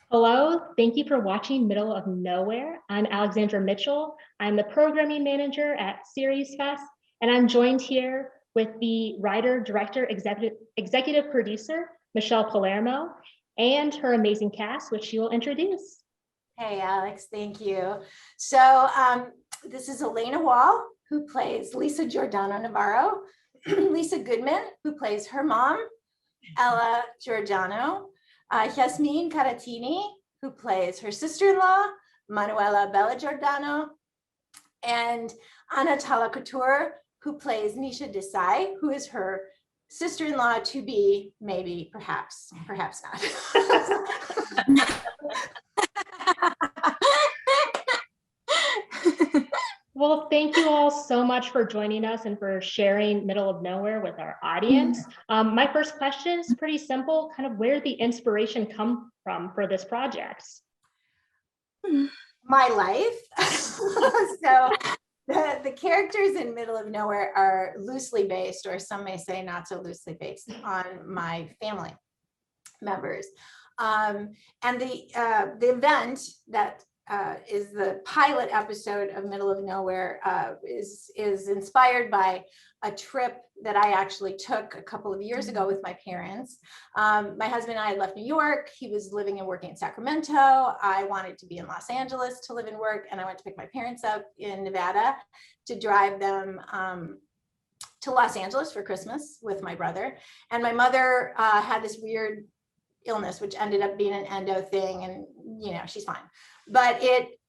Hello, thank you for watching Middle of Nowhere. I'm Alexandra Mitchell. I'm the programming manager at SeriesFest, and I'm joined here with the writer, director, executive producer, Michelle Palermo, and her amazing cast, which she will introduce. Hey, Alex, thank you. So this is Elena Wall, who plays Lisa Giordano Navarro, Lisa Goodman, who plays her mom, Ella Giordano, Yasmin Caratini, who plays her sister-in-law, Manuela Bella Giordano, and Anna Couture, who plays Nisha Desai, who is her sister-in-law to be, maybe, perhaps not. Well, thank you all so much for joining us and for sharing Middle of Nowhere with our audience. My first question is pretty simple, kind of where did the inspiration come from for this project? My life. So the characters in Middle of Nowhere are loosely based, or some may say not so loosely based, on my family members. And the event that is the pilot episode of Middle of Nowhere is inspired by a trip that I actually took a couple of years ago with my parents. My husband and I had left New York. He was living and working in Sacramento. I wanted to be in Los Angeles to live and work, and I went to pick my parents up in Nevada to drive them to Los Angeles for Christmas with my brother. And my mother had this weird illness, which ended up being an endo thing, and she's fine. But it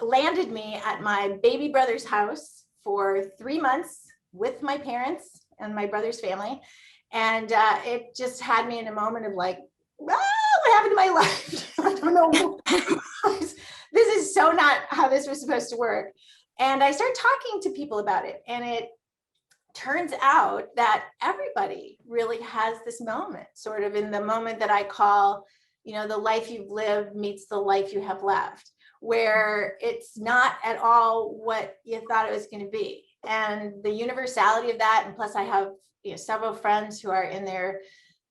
landed me at my baby brother's house for 3 months with my parents and my brother's family. And it just had me in a moment of like, what happened to my life? I don't know. This is so not how this was supposed to work. And I started talking to people about it. And it turns out that everybody really has this moment, sort of in the moment that I call, the life you've lived meets the life you have left, where it's not at all what you thought it was going to be. And the universality of that, and plus I have several friends who are in their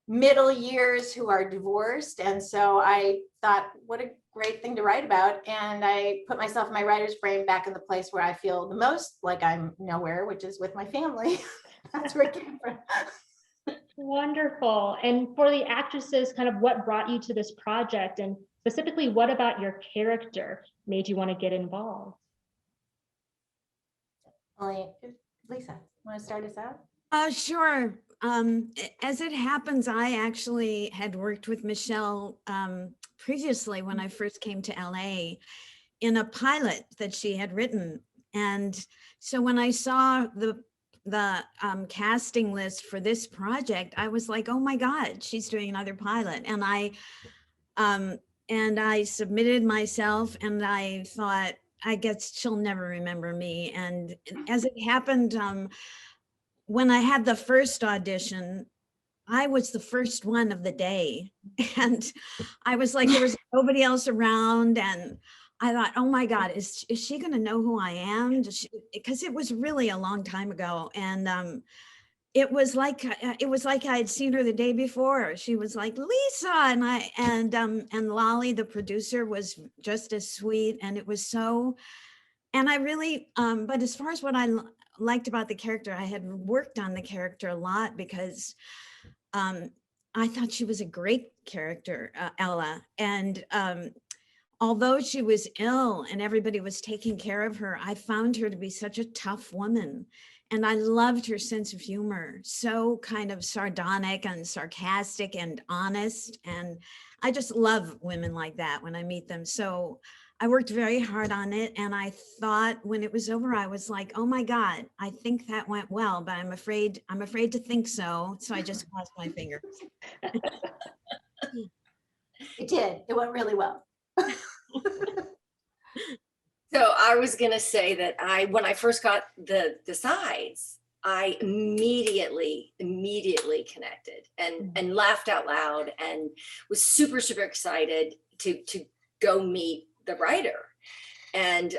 middle years who are divorced. And so I thought, what a great thing to write about. And I put myself in my writer's brain back in the place where I feel the most like I'm nowhere, which is with my family. That's where it came from. Wonderful. And for the actresses, kind of what brought you to this project, and specifically, what about your character made you want to get involved? Lisa, want to start us out? Sure. As it happens, I actually had worked with Michelle previously when I first came to LA in a pilot that she had written. And so when I saw the casting list for this project, I was like, oh my God, she's doing another pilot. And I submitted myself, and I thought, I guess she'll never remember me. And as it happened, when I had the first audition, I was the first one of the day. And I was like, there was nobody else around. And I thought, oh my God, is she going to know who I am? Because it was really a long time ago. And it was like I had seen her the day before. She was like, Lisa, and Lolly, the producer, was just as sweet. And it was so, and I really, but as far as what I liked about the character, I had worked on the character a lot because I thought she was a great character, Ella. And although she was ill and everybody was taking care of her, I found her to be such a tough woman. And I loved her sense of humor, so kind of sardonic and sarcastic and honest. And I just love women like that when I meet them. So I worked very hard on it. And I thought when it was over, I was like, oh my God, I think that went well, but I'm afraid to think so. So I just crossed my fingers. It did. It went really well. So I was going to say that when I first got the sides, I immediately connected and laughed out loud and was super, super excited to go meet the writer. And,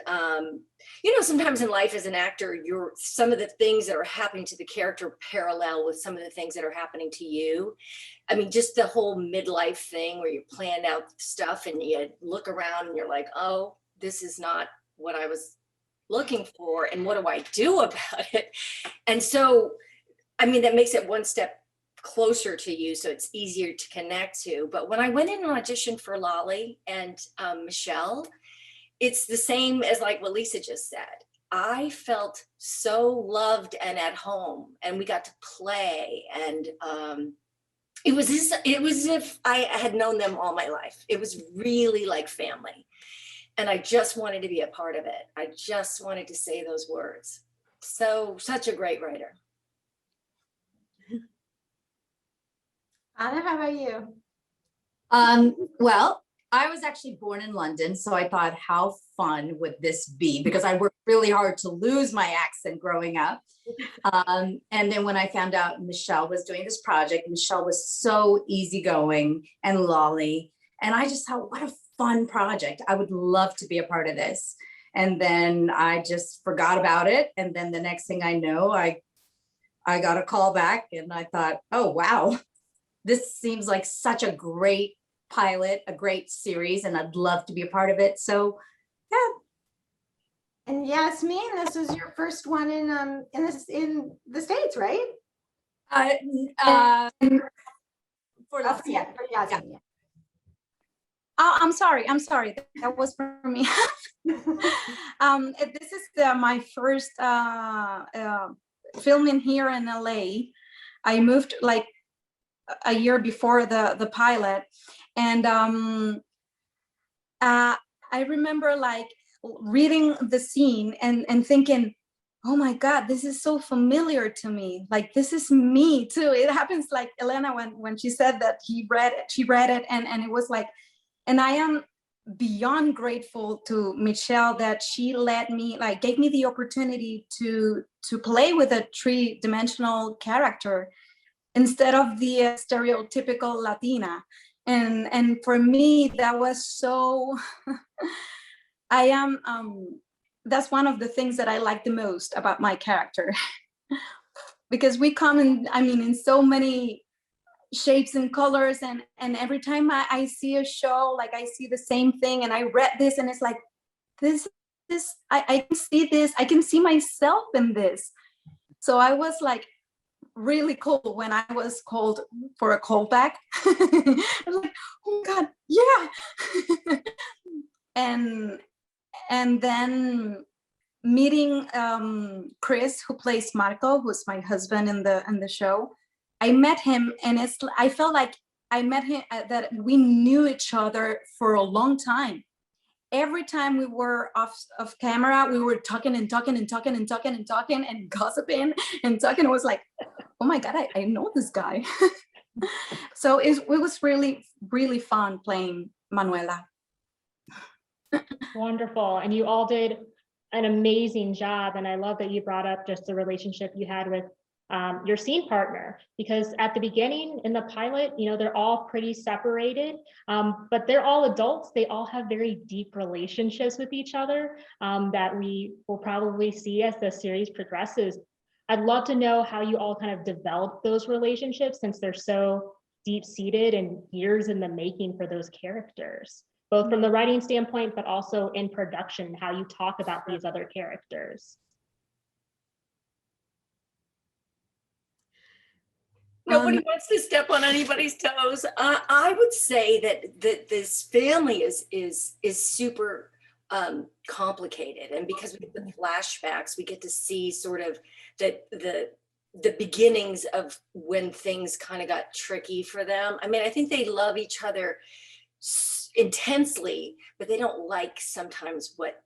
you know, sometimes in life as an actor, some of the things that are happening to the character parallel with some of the things that are happening to you. I mean, just the whole midlife thing where you plan out stuff and you look around and you're like, oh, this is not what I was looking for. And what do I do about it? And so, I mean, that makes it one step closer to you, so it's easier to connect to. But when I went in and auditioned for Lolly and Michelle, it's the same as like what Lisa just said. I felt so loved and at home, and we got to play, and it was as if I had known them all my life. It was really like family, and I just wanted to be a part of it. I just wanted to say those words. So such a great writer. Anna, how about you? Well, I was actually born in London, so I thought, how fun would this be? Because I worked really hard to lose my accent growing up. And then when I found out Michelle was doing this project, Michelle was so easygoing and lolly. And I just thought, what a fun project. I would love to be a part of this. And then I just forgot about it. And then the next thing I know, I got a call back and I thought, oh, wow, this seems like such a great pilot, a great series, and I'd love to be a part of it. So yeah. And Yasmin, this was your first one in the States, right? For Oh, yeah, Yasmin. for Yasmin, yeah. Oh, I'm sorry. That was for me. This is my first filming here in LA. I moved like a year before the pilot, and I remember like reading the scene and thinking, oh my God, this is so familiar to me. Like, this is me too. It happens like Elena when she said that she read it and it was like, and I am beyond grateful to Michelle that she let me, like, gave me the opportunity to play with a three-dimensional character instead of the stereotypical Latina. And for me, that was so, that's one of the things that I like the most about my character. Because we come in so many shapes and colors, and every time I see a show, like I see the same thing, and I read this and it's like, I can see this, I can see myself in this. So I was like really cool when I was called for a callback. I was like, oh God, yeah. and then meeting Chris, who plays Marco, who's my husband in the show. I met him, and I felt like I met him, that we knew each other for a long time. Every time we were off camera, we were talking and gossiping and talking. It was like, oh my God, I know this guy. So it was really, really fun playing Manuela. Wonderful. And you all did an amazing job. And I love that you brought up just the relationship you had with your scene partner, because at the beginning in the pilot, you know, they're all pretty separated, but they're all adults. They all have very deep relationships with each other that we will probably see as the series progresses. I'd love to know how you all kind of develop those relationships, since they're so deep-seated and years in the making for those characters, both from the writing standpoint, but also in production, how you talk about these other characters. Nobody wants to step on anybody's toes. I would say that this family is super complicated, and because we get the flashbacks, we get to see sort of the beginnings of when things kind of got tricky for them. I mean, I think they love each other intensely, but they don't like sometimes what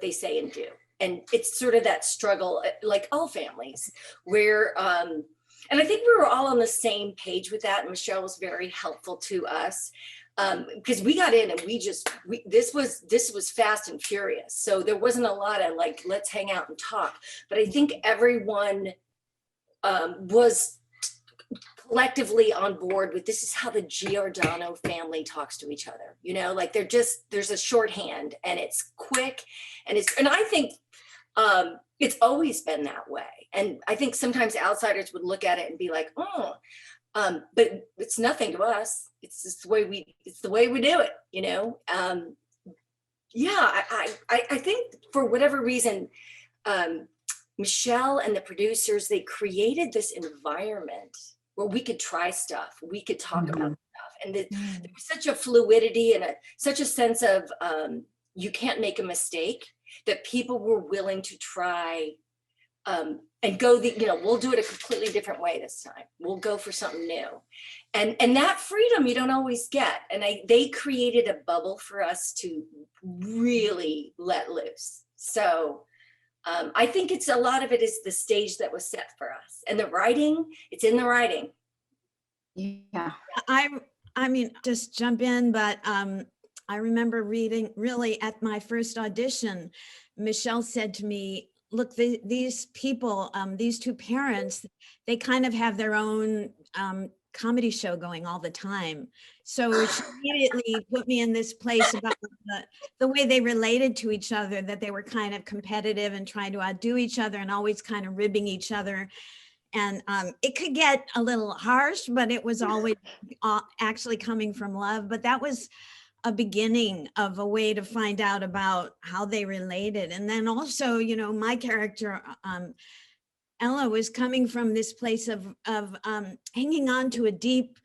they say and do, and it's sort of that struggle, like all families, where and I think we were all on the same page with that. And Michelle was very helpful to us because we got in and this was fast and furious. So there wasn't a lot of like, let's hang out and talk. But I think everyone was collectively on board with this is how the Giordano family talks to each other. You know, like there's a shorthand, and it's quick, and I think it's always been that way. And I think sometimes outsiders would look at it and be like, oh, but it's nothing to us. It's just the way we do it, you know? Yeah, I think for whatever reason, Michelle and the producers, they created this environment where we could try stuff, we could talk about stuff. And there was such a fluidity and such a sense of you can't make a mistake, that people were willing to try and go we'll do it a completely different way this time. We'll go for something new. And that freedom you don't always get. And they created a bubble for us to really let loose. So I think a lot of it is the stage that was set for us, and the writing, it's in the writing. Yeah. I mean, just jump in, but I remember reading, really at my first audition, Michelle said to me, look, these people, these two parents, they kind of have their own comedy show going all the time. So she immediately put me in this place about the way they related to each other, that they were kind of competitive and trying to outdo each other and always kind of ribbing each other. And it could get a little harsh, but it was always actually coming from love. But that was a beginning of a way to find out about how they related. And then also, you know, my character, Ella, was coming from this place of hanging on to a deep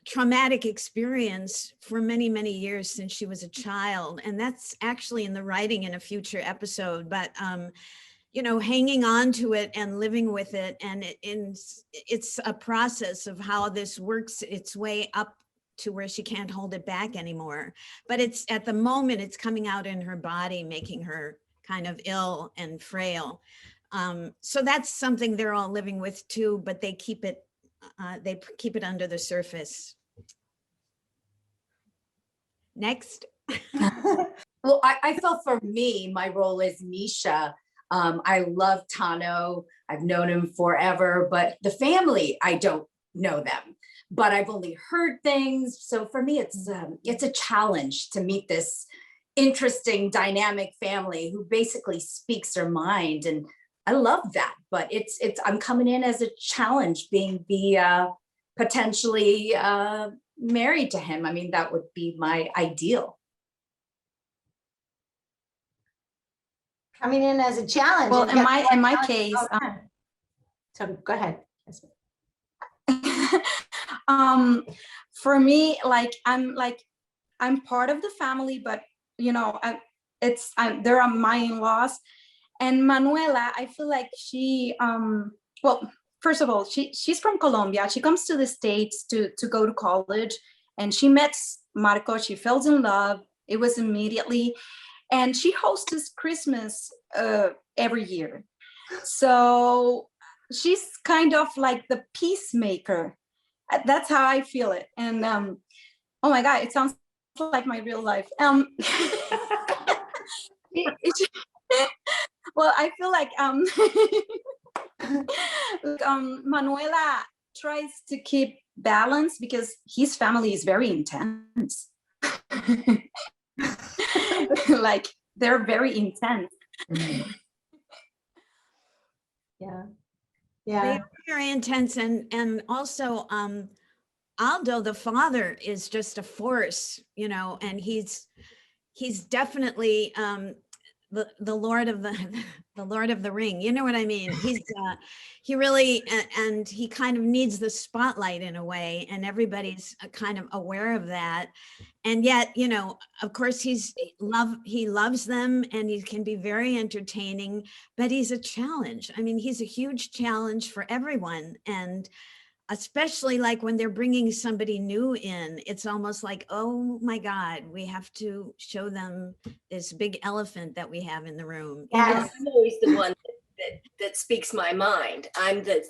traumatic experience for many, many years since she was a child. And that's actually in the writing in a future episode. But you know, hanging on to it and living with it. And it's a process of how this works its way up to where she can't hold it back anymore. But it's at the moment, it's coming out in her body, making her kind of ill and frail. So that's something they're all living with too, but they keep it under the surface. Next. Well, I felt for me, my role as Misha. I love Tano. I've known him forever, but the family, I don't know them, but I've only heard things. So for me, it's a challenge to meet this interesting, dynamic family who basically speaks their mind. And I love that, but I'm coming in as a challenge, being potentially married to him. I mean, that would be my ideal. Coming in as a challenge. Well, and in my case, so go ahead. For me, I'm part of the family, but you know, there are my in-laws, and Manuela, I feel like she, well, first of all, she's from Colombia. She comes to the States to go to college, and she met Marco. She fell in love. It was immediately. And she hosts Christmas every year. So she's kind of like the peacemaker. That's how I feel it. And oh my God, it sounds like my real life. Well, I feel like Manuela tries to keep balance because his family is very intense. Like they're very intense. Yeah. They are very intense, and also Aldo, the father, is just a force, you know, and he's definitely the Lord of the Lord of the Ring. You know what I mean? He really, and he kind of needs the spotlight in a way, and everybody's kind of aware of that. And yet, you know, of course, he loves them, and he can be very entertaining, but he's a challenge. I mean, he's a huge challenge for everyone. And especially like when they're bringing somebody new in, it's almost like, oh my God, we have to show them this big elephant that we have in the room. Yes. I'm always the one that speaks my mind. I'm the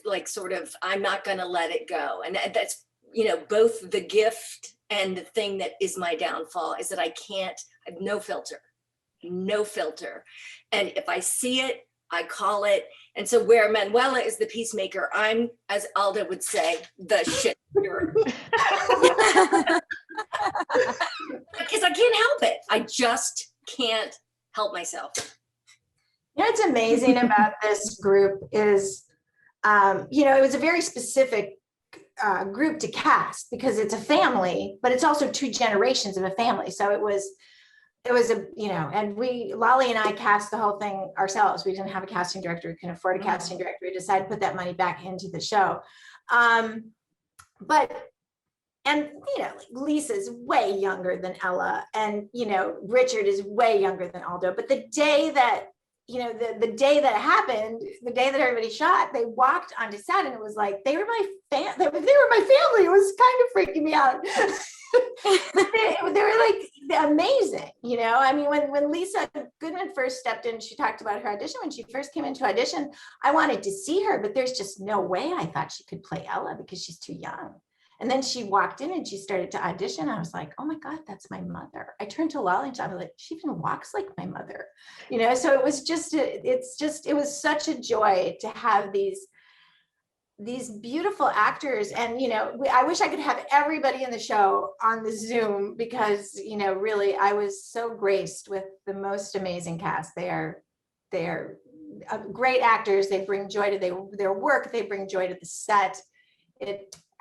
I'm not going to let it go. And that's, you know, both the gift and the thing that is my downfall is that I have no filter. And if I see it, I call it. And so where Manuela is the peacemaker, I'm, as Alda would say, the shit stirrer. Because I can't help it. I just can't help myself. You know, what's amazing about this group is, you know, it was a very specific group to cast because it's a family, but it's also 2 generations of a family. So it was a, you know, and Lolly and I cast the whole thing ourselves. We didn't have a casting director. We couldn't afford a casting director. We decided to put that money back into the show. And, you know, like Lisa's way younger than Ella, and, you know, Richard is way younger than Aldo. But the day that, you know, the day that it happened, the day that everybody shot, they walked onto set and it was like, they were my family. It was kind of freaking me out. they were like amazing, you know. I mean, when Lisa Goodman first stepped in, she talked about her audition. When she first came into audition, I wanted to see her, but there's just no way I thought she could play Ella because she's too young. And then she walked in and she started to audition. I was like, oh my God, that's my mother. I turned to Lolly and I was like, she even walks like my mother, you know? So it was just, it was such a joy to have these beautiful actors. And, you know, I wish I could have everybody in the show on the Zoom because, you know, really, I was so graced with the most amazing cast. They are great actors. They bring joy to their work. They bring joy to the set.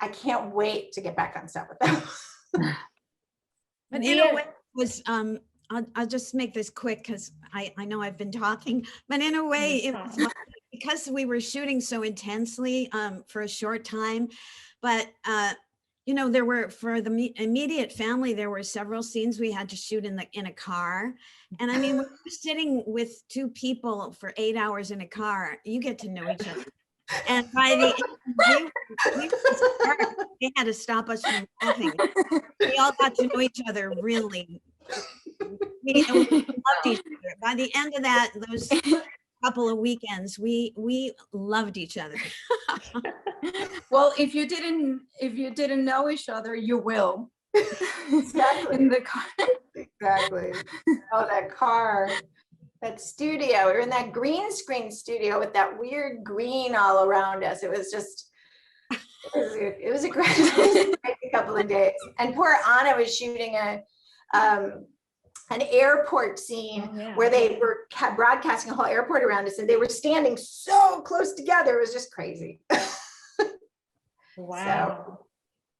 I can't wait to get back on set with them. But in a way, it was I'll just make this quick because I know I've been talking, but in a way it was because we were shooting so intensely for a short time. But you know, there were, for the immediate family, there were several scenes we had to shoot in a car. And I mean, when you're sitting with 2 people for 8 hours in a car, you get to know each other. And by the end, they had to stop us from laughing. We all got to know each other really. We loved each other. By the end of that, those couple of weekends, we loved each other. Well, if you didn't know each other, you will. Exactly. In the car. Exactly. Oh, that car. That studio, we were in that green screen studio with that weird green all around us. It was just, it was a great couple of days. And poor Anna was shooting an airport scene where they were broadcasting a whole airport around us, and they were standing so close together. It was just crazy. Wow. So,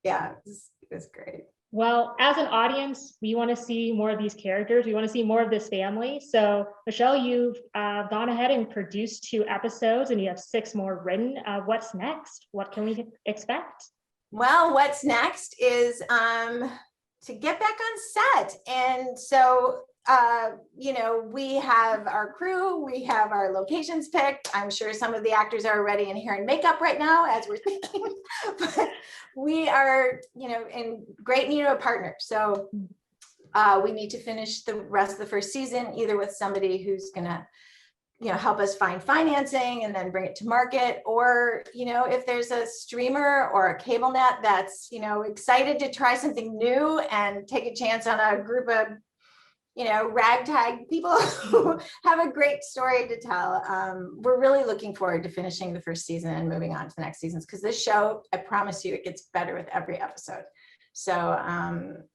yeah, it was great. Well, as an audience, we want to see more of these characters. We want to see more of this family. So, Michelle, you've gone ahead and produced 2 episodes, and you have 6 more written. What's next? What can we expect? Well, what's next is to get back on set. And so, you know, we have our crew, we have our locations picked. I'm sure some of the actors are already in hair and makeup right now as we're thinking, but we are, you know, in great need of a partner. So we need to finish the rest of the first season, either with somebody who's gonna, you know, help us find financing and then bring it to market, or, you know, if there's a streamer or a cable net that's, you know, excited to try something new and take a chance on a group of, you know, ragtag people who have a great story to tell. We're really looking forward to finishing the first season and moving on to the next seasons, because this show, I promise you, it gets better with every episode. So,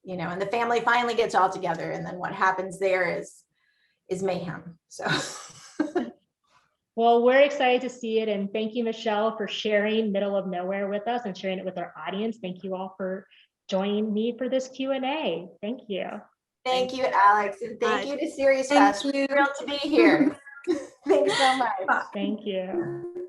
you know, and the family finally gets all together, and then what happens there is mayhem. So. Well, we're excited to see it. And thank you, Michelle, for sharing Middle of Nowhere with us and sharing it with our audience. Thank you all for joining me for this Q&A. Thank you. Thank you, Alex. And thank you to SeriesFest. Thank you. Thrilled to be here. Thanks so much. Thank you.